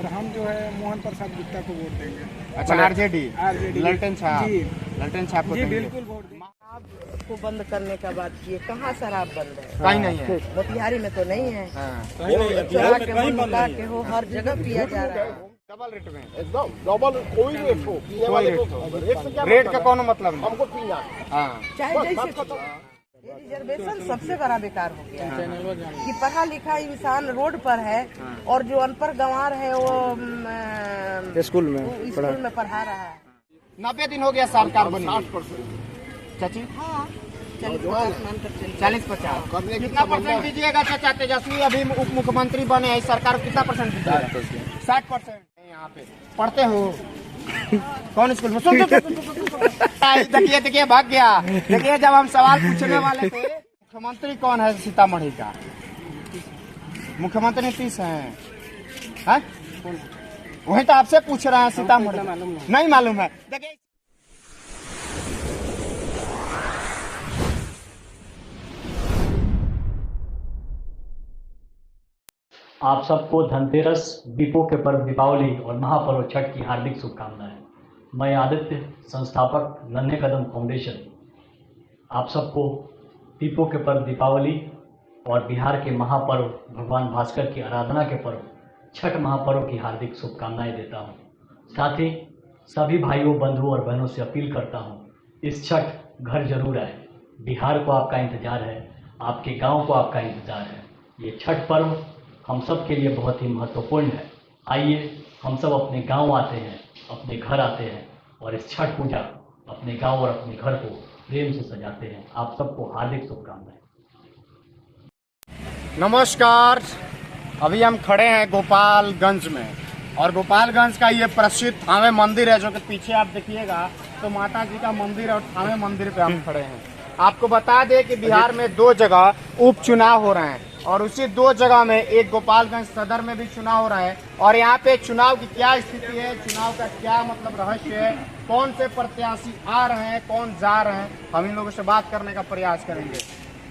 और हम जो है मोहन प्रसाद गुप्ता को वोट देंगे। अच्छा, आरजेडी ललटेन छाप जी, ललटेन छाप को जी देंगे। बिल्कुल वोट देंगे। शराब को बंद करने का बात किए, कहाँ शराब बंद है? कहीं नहीं है। मोतिहारी में तो नहीं है। हाँ। चुरा के मुंडा के हो, हर जगह पिया जा रहा है। डबल रेट में एकदम डबल कोई रेट हो, पीने वाले को रेट से क्या रेट का कौन मतलब नहीं। हमको पीना हाँ, चाहे जैसे ये रिजर्वेशन सबसे बड़ा बेकार हो गया है कि पढ़ा लिखा इंसान रोड पर है और जो अनपढ़ गंवार है वो स्कूल में पढ़ा रहा है। 90 दिन हो गया सरकार बनी। 60% चाची हाँ 40-50 मानकर चलिए। 40-50 करने की कितना परसेंट दीजिएगा चाचा? तेजस्वी अभी उप मुख्यमंत्री बने हैं, सरकार को कितना परसेंट दीजिएगा? 60%। यहाँ पे पढ़ते हो कौन स्कूल में? सुन देखिए देखिए भाग गया। देखिए जब हम सवाल पूछने वाले थे मुख्यमंत्री कौन है सीतामढ़ी का? मुख्यमंत्री नीतीश हैं। वही तो आपसे पूछ रहे हैं। सीतामढ़ी नहीं मालूम है। देखिए आप सबको धनतेरस, दीपों के पर्व दीपावली और महापर्व छठ की हार्दिक शुभकामनाएं। मैं आदित्य, संस्थापक नन्हे कदम फाउंडेशन, आप सबको दीपों के पर्व दीपावली और बिहार के महापर्व भगवान भास्कर की आराधना के पर्व छठ महापर्व की हार्दिक शुभकामनाएं देता हूं। साथ ही सभी भाइयों, बंधुओं और बहनों से अपील करता हूं, इस छठ घर जरूर आए। बिहार को आपका इंतजार है, आपके गाँव को आपका इंतजार है। ये छठ पर्व हम सब के लिए बहुत ही महत्वपूर्ण है। आइए हम सब अपने गांव आते हैं, अपने घर आते हैं और इस छठ पूजा अपने गांव और अपने घर को प्रेम से सजाते हैं। आप सबको हार्दिक शुभकामनाएं। नमस्कार, अभी हम खड़े हैं गोपालगंज में और गोपालगंज का ये प्रसिद्ध थावे मंदिर है जो कि पीछे आप देखिएगा तो माता जी का मंदिर है और थावे मंदिर पे हम खड़े हैं। आपको बता दें कि बिहार में 2 जगह उपचुनाव हो रहे हैं और उसी 2 जगह में एक गोपालगंज सदर में भी चुनाव हो रहा है। और यहाँ पे चुनाव की क्या स्थिति है, चुनाव का क्या मतलब रहस्य है, कौन से प्रत्याशी आ रहे हैं, कौन जा रहे हैं, हम इन लोगों से बात करने का प्रयास करेंगे।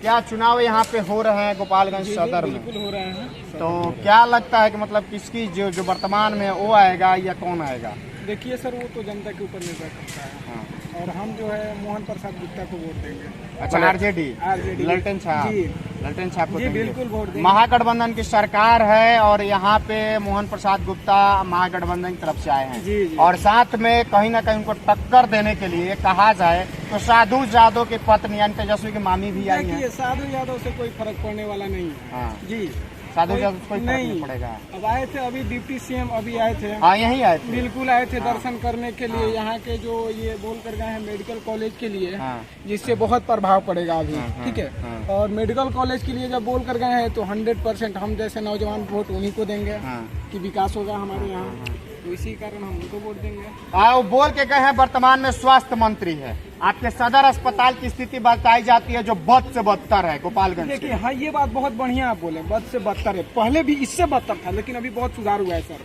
क्या चुनाव यहाँ पे हो रहे हैं गोपालगंज सदर में? बिल्कुल हो रहे हैं। तो क्या लगता है कि मतलब किसकी जो वर्तमान में वो आएगा या कौन आएगा? देखिए सर, वो तो जनता के ऊपर निर्भर करता है। हाँ। और हम जो है मोहन प्रसाद गुप्ता को वोट देंगे। अच्छा, आरजेडी ललटेन छाप जी, ललटेन छाप को जी देंगे। बिल्कुल वोट देंगे। महागठबंधन की सरकार है और यहाँ पे मोहन प्रसाद गुप्ता महागठबंधन की तरफ से आए हैं। जी, जी। और साथ में कहीं ना कहीं उनको टक्कर देने के लिए कहा जाए तो साधु यादव की पत्नी यानी तेजस्वी की मामी भी आई देखिए है। साधु यादव से कोई फर्क पड़ने वाला नहीं है। हाँ। जी, साधु यादव से कोई फर्क नहीं नहीं पड़ेगा। अब आए थे अभी डिप्टी सीएम अभी आए थे। हाँ, यही आए थे। बिल्कुल आए थे दर्शन करने के लिए। यहाँ के जो ये बोल कर गए हैं मेडिकल कॉलेज के लिए, हाँ। जिससे बहुत प्रभाव पड़ेगा अभी। हाँ, ठीक है। हाँ। और मेडिकल कॉलेज के लिए जब बोल कर गए हैं तो 100% हम जैसे नौजवान वोट उन्हीं को देंगे हाँ। कि विकास होगा हमारे यहाँ। तो इसी कारण हम उनको वोट देंगे। वो बोल के गए हैं वर्तमान में स्वास्थ्य मंत्री है। आपके सदर अस्पताल की स्थिति बताई जाती है जो बद से बदतर है गोपालगंज देखिए से। हाँ, ये बात बहुत बढ़िया आप बोले, बद से बदतर है। पहले भी इससे बदतर था लेकिन अभी बहुत सुधार हुआ है सर,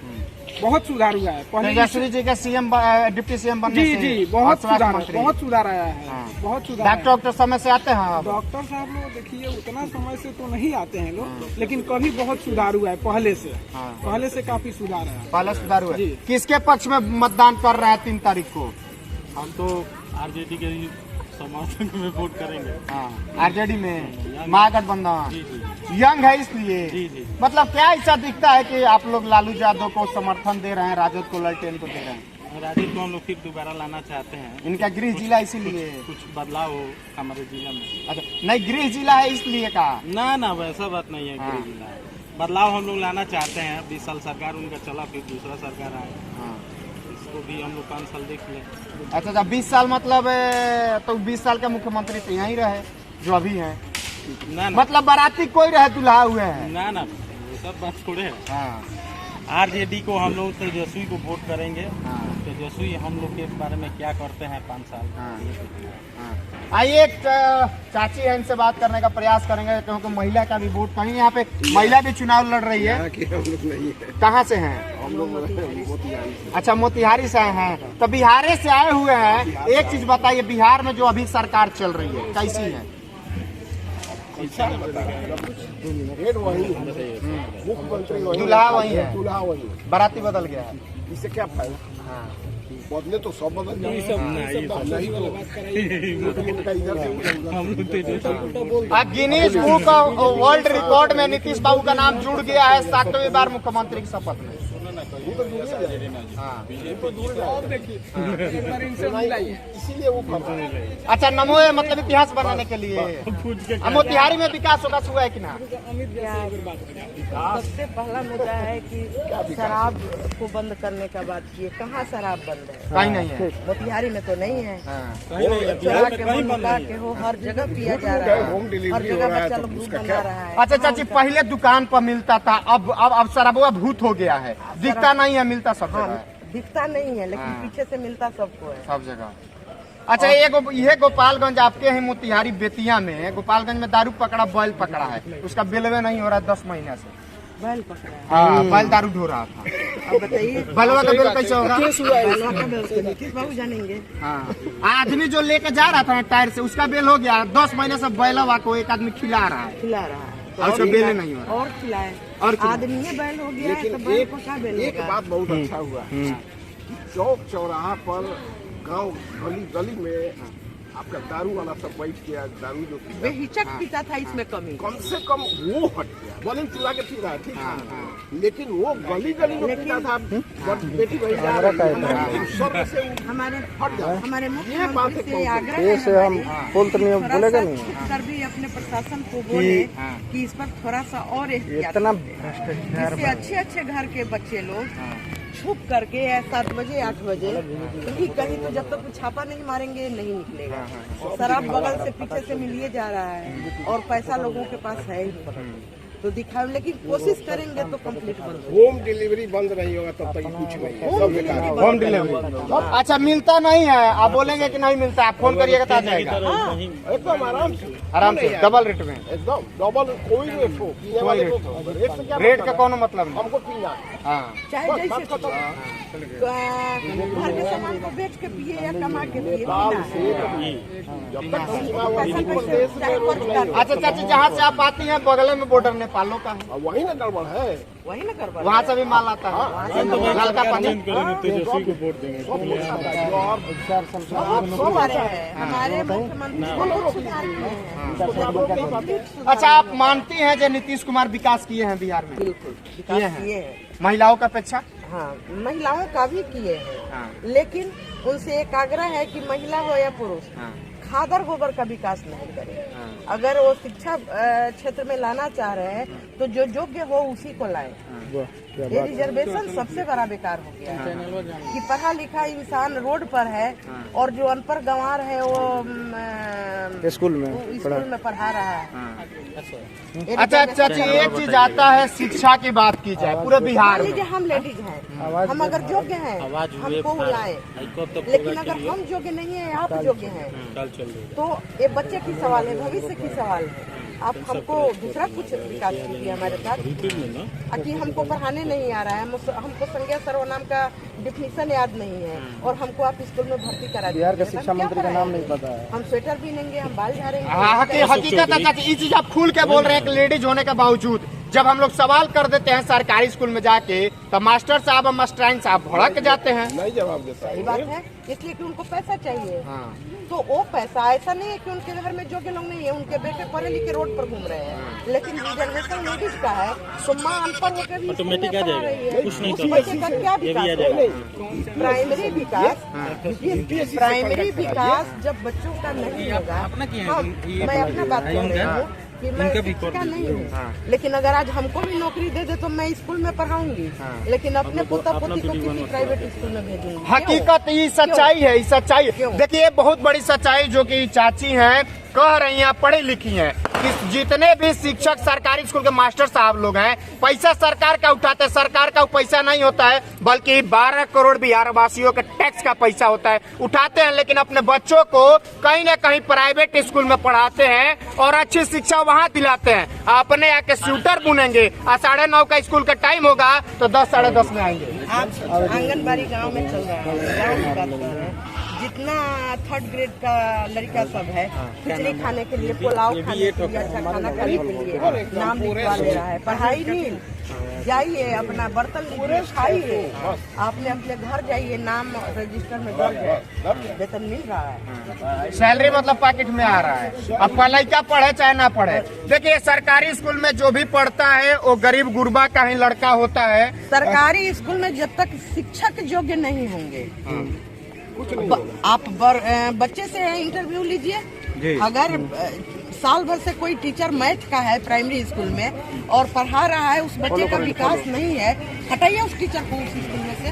बहुत सुधार हुआ है। पहले तेजस्वी जी के सीएम डिप्टी सीएम बनने जी से जी और बहुत स्वास्थ्य सुधार, मंत्री। बहुत सुधार आया है। हाँ। बहुत सुधार आया है। डॉक्टर समय से आते हैं आप? डॉक्टर साहब लोग देखिए उतना समय से तो नहीं आते हैं लोग, लेकिन कभी बहुत सुधार हुआ है पहले से। हाँ। पहले से काफी सुधार है। पहले सुधार हुआ है। जी। किसके पक्ष में मतदान कर रहे हैं 3 तारीख को? हम तो आरजेडी के समर्थन में वोट करेंगे। हाँ, आरजेडी में महागठबंधन जी जी यंग है इसलिए। जी जी। मतलब क्या ऐसा दिखता है कि आप लोग लालू यादव को समर्थन दे रहे हैं, राजद को ललटेन को दे रहे हैं? राजद को हम लोग फिर दोबारा लाना चाहते हैं। इनका गृह जिला इसीलिए? कुछ बदलाव हो हमारे जिला में। अच्छा, नहीं गृह जिला है इसलिए का? ना ना, वैसा बात नहीं है। हाँ। गृह जिला बदलाव हम लोग लाना चाहते हैं। 20 साल सरकार उनका चला, फिर दूसरा सरकार आए, हाँ। इसको भी हम लोग 5 साल देख लें। अच्छा, 20 साल मतलब तो 20 साल के मुख्यमंत्री तो यहीं रहे जो अभी हैं। ना ना मतलब बाराती कोई रहे दुल्हा हुए हैं? ना ना, वो सब बात थोड़े है। हाँ। आरजेडी को हम लोग तेजस्वी को वोट करेंगे। हाँ। तेजस्वी हम लोग के बारे में क्या करते हैं 5 साल। हाँ। आइए एक चाची है, इनसे बात करने का प्रयास करेंगे क्योंकि महिला का भी वोट कहीं यहाँ पे महिला भी चुनाव लड़ रही है। हम लोग नहीं है, कहाँ से हैं? हम लोग मोतिहारी। अच्छा, मोतिहारी से आए हैं। तो बिहार से आए हुए हैं। एक चीज बताइए, बिहार में जो अभी सरकार चल रही है कैसी है? हेड वही है, मुख्यमंत्री वही, दूल्हा वही है, दूल्हा वही है। बाराती बदल गया है। इससे क्या फायदा? हाँ। बदले तो सब बदल जाए, नहीं तो इधर से उधर। अब Guinness book of world record में नीतीश बाबू का नाम जुड़ गया है 7वीं बार मुख्यमंत्री की शपथ में। वो तो दूर जाए, हाँ। वो दूर जाए, इसीलिए वो कर रहा है। अच्छा, नमो है मतलब इतिहास बनाने के लिए। मोतिहारी में विकास होगा हुआ है कि ना? सबसे पहला मुद्दा है कि शराब को बंद करने का बात किए, कहाँ शराब बंद है? कहीं नहीं है। मोतिहारी में तो नहीं है। हाँ। चुरा के हो, लुका के हो, हर जगह पिया जा रहा है, होम डिलीवरी हर हो जगह रहा है, बच्चा तो लोग ग्रुप उसका बना क्या? रहा है। अच्छा चाची, पहले दुकान पर मिलता था, अब शराबुआ भूत हो गया है, दिखता नहीं है, मिलता सब जगह है। दिखता नहीं है, लेकिन हाँ। पीछे से मिलता सबको है। सब जगह। अच्छा, ये गोपालगंज आपके ही मोतिहारी बेतिया में, गोपालगंज में दारू पकड़ा, बैल पकड़ा है, उसका बिलवे नहीं हो रहा 10 महीने से। बैल पकड़ा है। हाँ, बैल दारू ढो रहा था। अब बताइए बलवा का बिल कैसे होगा? बैलवा का बिल तो नीतीश बाबू जानेंगे। हाँ। आदमी जो लेके जा रहा था ना टायर से, उसका बिल हो गया 10 महीने से, बैलवा को एक आदमी खिला रहा है खिला रहा है और उसका बिल नहीं हो रहा। और खिलाए, और खिलाए। आदमी बैल हो गया है, तो लेकिन बैल को क्या बैल एक होगा? बात बहुत अच्छा हुआ है, चौक चौराहा पर गांव गली में आपका दारू वाला सब बैठ गया, दारू जो पीता, बेहिचक पीता था, इसमें कमी। कम से कम वो हट गया। बोले चुरा के पी रहा है, ठीक है, लेकिन वो गली में पीता था, बेटी बहन जा रही है, स्वर्ग से वो हमारे हट गया। हमारे ये बात मुख्यमंत्री है से आग्रह है बोलेगा नहीं, सर भी अपने प्रशासन को बोले कि इस पर थोड़ा सा और एहतियात करें, जिससे अच्छे घर के बच्चे लोग छुप करके 7 बजे 8 बजे, क्योंकि कहीं तो जब तक छापा नहीं मारेंगे नहीं निकलेगा। शराब बगल से पीछे से मिलिए जा रहा है और पैसा लोगों के पास है ही, तो दिखाओ, लेकिन कोशिश करेंगे तो कंप्लीट बंद होगा। होम डिलीवरी बंद नहीं होगा तब तक कुछ नहीं है, सब बेकार है। Home delivery. अच्छा, मिलता नहीं है, आप बोलेंगे कि नहीं मिलता, आप फोन करिएगा तो आ जाएगा एकदम आराम से, आराम से, डबल रेट में। एकदम डबल, कोई रेट हो, पीने वाले को रेट से क्या रेट का मतलब कोनो मतलब है? नहीं। हमको पीना है, हाँ। चाहे बस जैसे बात खत्म। घर के सामान को बेच के पिए या कमा के पिए, दाल पीना से है। जब तक पैसा कैसे चाहे खर्च कर, अच्छा चाची, जहाँ से आप आती हैं बगल में बॉर्डर नेपालों का है, वही ना गड़बड़ है। वही ना कर वहाँ से भी माल आता है, ललका पानी। सब आ रहे हैं हमारे मुख्यमंत्री को लोग सुधार किए हैं। अच्छा, आप मानती हैं जो नीतीश कुमार विकास किए हैं बिहार में? बिल्कुल किए विकास हैं। किए हैं। महिलाओं का अपेक्षा? हाँ, महिलाओं का भी किए हैं, हाँ। लेकिन उनसे एक आग्रह है कि महिला हो या पुरुष, हाँ। खादर गोबर का विकास नहीं करे। हाँ। अगर वो शिक्षा क्षेत्र में लाना चाह रहे हैं तो जो योग्य हो उसी को लाए। ये रिजर्वेशन सबसे बड़ा बेकार हो गया है कि पढ़ा लिखा इंसान रोड पर है और जो अनपढ़ गंवार है वो स्कूल में पढ़ा रहा है। अच्छा चाची, एक चीज आता है, शिक्षा की बात की जाए पूरे बिहार मान में, लीजिए हम लेडीज हैं, हम अगर योग्य हैं हमको बुलाए, लेकिन अगर हम योग्य नहीं है, आप योग्य हैं, तो ये बच्चे की सवाल है, भविष्य की सवाल है। आप हमको दूसरा कुछ विकास कीजिए हमारे साथ, कि हमको पढ़ाने नहीं आ रहा है, हमको संज्ञा सर्वनाम का डिफिनीशन याद नहीं है और हमको आप स्कूल में भर्ती करा दीजिए। बिहार के शिक्षा मंत्री का नाम नहीं पता है। हम स्वेटर पहनेंगे, हम बाल झाड़ेंगे। हकीकत है चाची, ये चीज आप खुल के बोल रहे हैं कि लेडीज होने के बावजूद जब हम लोग सवाल कर देते हैं सरकारी स्कूल में जाके, तो मास्टर साहब और मास्टराइन साहब भड़क जाते हैं। नहीं जवाब देता सही बात है, इसलिए कि उनको पैसा चाहिए। हाँ। तो वो पैसा ऐसा नहीं है कि उनके घर में योग्य लोग नहीं है, उनके बेटे पढ़े लिखे रोड पर घूम रहे हैं, लेकिन रिजर्वेशन लेडीज का है तो माँ अनपढ़ होकर भी ऑटोमेटिक आ जाएगा। उस बच्चे का क्या विकास है? प्राइमरी विकास, प्राइमरी विकास जब बच्चों का नहीं होगा। मैं अपना बात कर रही हूँ कि मैं शिक्षिका नहीं हूँ, लेकिन अगर आज हमको भी नौकरी दे दे तो मैं स्कूल में पढ़ाऊंगी, लेकिन अपने पोता पोती को किसी प्राइवेट स्कूल में भेजूंगी। हकीकत ये सच्चाई है, ये सच्चाई। देखिए, बहुत बड़ी सच्चाई जो कि चाची हैं कह रही हैं, पढ़ी लिखी हैं, कि जितने भी शिक्षक सरकारी स्कूल के मास्टर साहब लोग हैं, पैसा सरकार का उठाते हैं। सरकार का पैसा नहीं होता है, बल्कि 12 करोड़ बिहार वासियों के टैक्स का पैसा होता है, उठाते हैं, लेकिन अपने बच्चों को कहीं न कहीं प्राइवेट स्कूल में पढ़ाते हैं और अच्छी शिक्षा वहाँ दिलाते हैं। अपने आके स्वेटर बुनेंगे, 9:30 का स्कूल का टाइम होगा तो 10 साढ़े 10 में आएंगे। आज आंगनबाड़ी गांव में चल रहा है, गांव में बात कर रहे हैं, जितना 3rd ग्रेड का लड़का सब है खिचड़ी खाने के लिए, पुलाव खाने के लिए, अच्छा खाना खाने के लिए नाम लिखवा ले रहा है। पढ़ाई नहीं, जाइए अपना बर्तन लीजिए, खाइए, आपने अपने घर जाइए, नाम रजिस्टर में दर्ज है, वेतन मिल रहा है, सैलरी मतलब पैकेट में आ रहा है। अब लड़का पढ़े चाहे ना पढ़े, देखिए सरकारी स्कूल में जो भी पढ़ता है वो गरीब गुरबा का ही लड़का होता है। सरकारी स्कूल में जब तक शिक्षक योग्य नहीं होंगे, आप बच्चे से इंटरव्यू लीजिए, अगर साल भर से कोई टीचर मैथ का है प्राइमरी स्कूल में और पढ़ा रहा है, उस बच्चे का विकास नहीं है, हटाइए उस टीचर को उस स्कूल में से,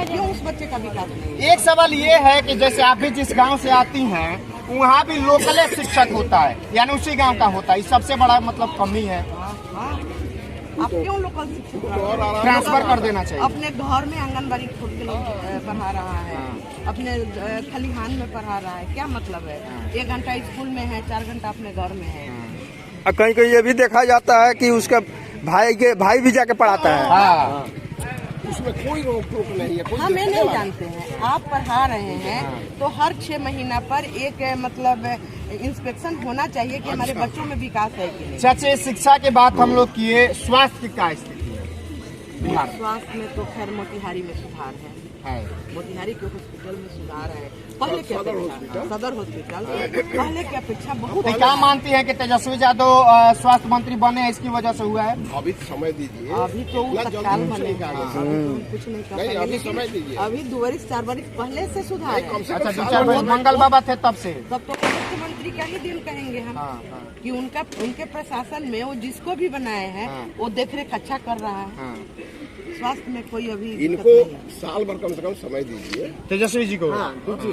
क्यों उस बच्चे का विकास नहीं है? एक सवाल ये है कि जैसे आप भी जिस गांव से आती हैं वहाँ भी लोकल शिक्षक होता है, यानी उसी गांव का होता है, सबसे बड़ा मतलब कमी है। आप क्यों लोकल शिक्षक ट्रांसफर कर देना चाहिए। अपने घर में आंगनबाड़ी खोल के पढ़ा रहा है, अपने खलिहान में पढ़ा रहा है, क्या मतलब है? 1 घंटा स्कूल में है, 4 घंटा अपने घर में है। कहीं कहीं ये भी देखा जाता है कि उसका भाई भी जाके पढ़ाता है। हाँ। उसमें कोई रोक टोक नहीं है, कोई हम ये नहीं जानते हैं, आप पढ़ा रहे हैं तो हर 6 महीना पर एक मतलब इंस्पेक्शन होना चाहिए कि हमारे बच्चों में विकास है कि नहीं। चाचे शिक्षा के बात हम लोग किए, स्वास्थ्य की क्या स्थिति है बिहार? स्वास्थ्य में तो खैर मोतिहारी में सुधार है, मोतिहारी के हॉस्पिटल में सुधार है, पहले की अपेक्षा, सदर हॉस्पिटल पहले की अपेक्षा बहुत। तो क्या मानती है कि तेजस्वी यादव स्वास्थ्य मंत्री बने इसकी वजह से हुआ है? अभी समय दीजिए, अभी तो तत्काल बनेगा, कुछ नहीं कर नहीं, पाएंगे, अभी समय दीजिए। अभी 2 वर्ष 4 वर्ष पहले से सुधार है। अच्छा 2-4 वर्ष मंगल बाबा थे तब से। तब तो मुख्यमंत्री का ही दिन कहेंगे हम कि उनके प्रशासन में वो जिसको भी बनाए हैं वो देखरेख अच्छा कर रहा है। स्वास्थ्य में कोई अभी इनको साल भर कम से कम समय दीजिए तेजस्वी जी को।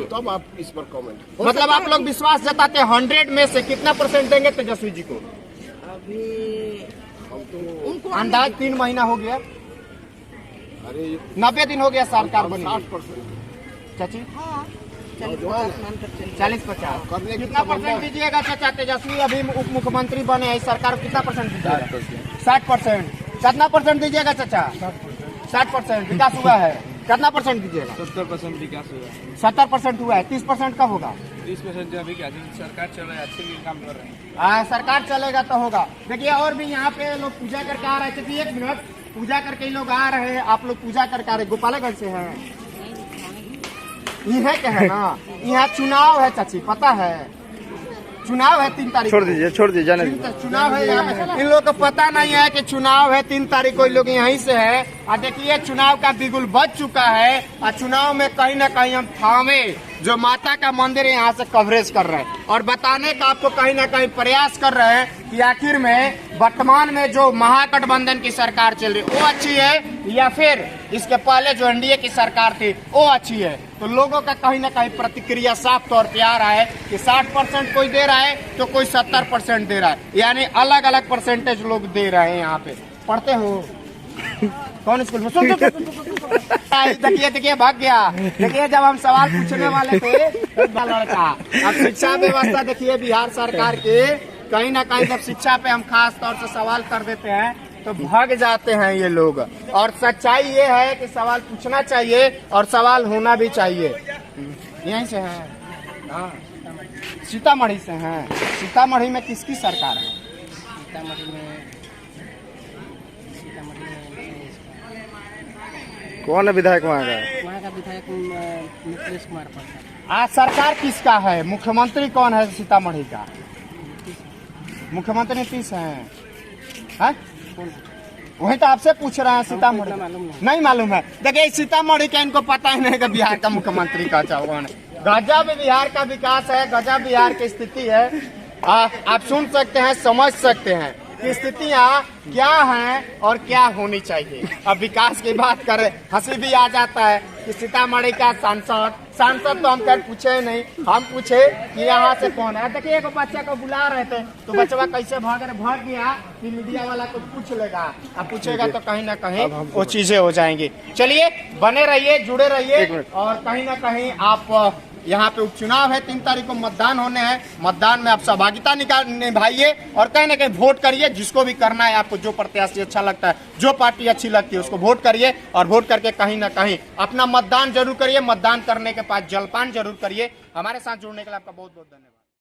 तब आप इस पर कमेंट। मतलब आप लोग विश्वास जताते हैं 100 में से कितना % देंगे तेजस्वी जी को? अभी हम तो उनको अंदाज 3 महीना हो गया, अरे 90 दिन हो गया सरकार बनी। 60% चाची 40-50 40-50 कितना % दीजिएगा चाचा? तेजस्वी अभी उप मुख्यमंत्री बने हैं, सरकार कितना % दीजिएगा? 60%। कितना % दीजिएगा चाचा? 60% विकास हुआ है, कितना % दीजिएगा? 70% विकास हुआ है, 70% हुआ है, 30% का होगा? 30% जो अभी क्या सरकार चल रहा है, अच्छे भी काम कर रहे हैं। सरकार चलेगा तो होगा। देखिए और भी यहाँ पे लोग पूजा करके आ रहे थे, 1 मिनट, पूजा करके लोग आ रहे हैं, आप लोग पूजा करके आ रहे, गोपालगंज से हैं? यह क्या है ना, यहाँ चुनाव है चाची, पता है चुनाव है 3 तारीख। छोड़ दीजिए जाने दीजिए। चुनाव है यहाँ पे, इन लोगों को पता नहीं है कि चुनाव है 3 तारीख को, इन लोग यहीं से है। और देखिए चुनाव का बिगुल बज चुका है और चुनाव में कहीं ना कहीं हम थामे जो माता का मंदिर है यहाँ से कवरेज कर रहे हैं और बताने का आपको कहीं ना कहीं प्रयास कर रहे हैं कि आखिर में वर्तमान में जो महागठबंधन की सरकार चल रही है वो अच्छी है या फिर इसके पहले जो एनडीए की सरकार थी वो अच्छी है। तो लोगों का कहीं ना कहीं प्रतिक्रिया साफ तौर पे आ रहा है कि 60% कोई दे रहा है तो कोई 70% दे रहा है, यानी अलग अलग % लोग दे रहे हैं। यहाँ पे पढ़ते हो कौन स्कूल में? देखिए भाग गया। देखिए जब हम सवाल पूछने वाले थे लड़का, अब शिक्षा व्यवस्था देखिए बिहार सरकार के, कहीं ना कहीं जब शिक्षा पे हम खास तौर से सवाल कर देते हैं तो भाग जाते हैं ये लोग। और सच्चाई ये है कि सवाल पूछना चाहिए और सवाल होना भी चाहिए। यहीं से हैं? हाँ, सीतामढ़ी से हैं। सीतामढ़ी में किसकी सरकार है? सीतामढ़ी में कौन है विधायक वहाँ का? वहाँ का विधायक नीतीश कुमार प्रसाद। आज सरकार किसका है? मुख्यमंत्री कौन है सीतामढ़ी का? मुख्यमंत्री नीतीश हैं। वही तो आपसे पूछ रहे हैं। सीतामढ़ी नहीं मालूम है। देखिए सीतामढ़ी का इनको पता ही नहीं कि बिहार का मुख्यमंत्री का कौन है। गजब बिहार का विकास है, गजब बिहार की स्थिति है। आप सुन सकते हैं, समझ सकते हैं कि स्थितियाँ क्या हैं और क्या होनी चाहिए। अब विकास की बात करें, हंसी भी आ जाता है कि सीतामढ़ी का सांसद तो हम कहीं पूछे नहीं, हम पूछे कि यहाँ से कौन है। देखिए एक बच्चा को बुला रहे थे तो बच्चा कैसे भाग गया कि मीडिया वाला को पूछ लेगा, अब पूछेगा तो कहीं ना कहीं वो चीजें हो जाएंगी। चलिए बने रहिए, जुड़े रहिए और कहीं ना कहीं आप यहाँ पे उपचुनाव है, 3 तारीख को मतदान होने हैं। मतदान में आप सहभागिता निभाइए और कहीं ना कहीं वोट करिए। जिसको भी करना है, आपको जो प्रत्याशी अच्छा लगता है, जो पार्टी अच्छी लगती है, उसको वोट करिए और वोट करके कहीं ना कहीं अपना मतदान जरूर करिए। मतदान करने के बाद जलपान जरूर करिए। हमारे साथ जुड़ने के लिए आपका बहुत बहुत धन्यवाद।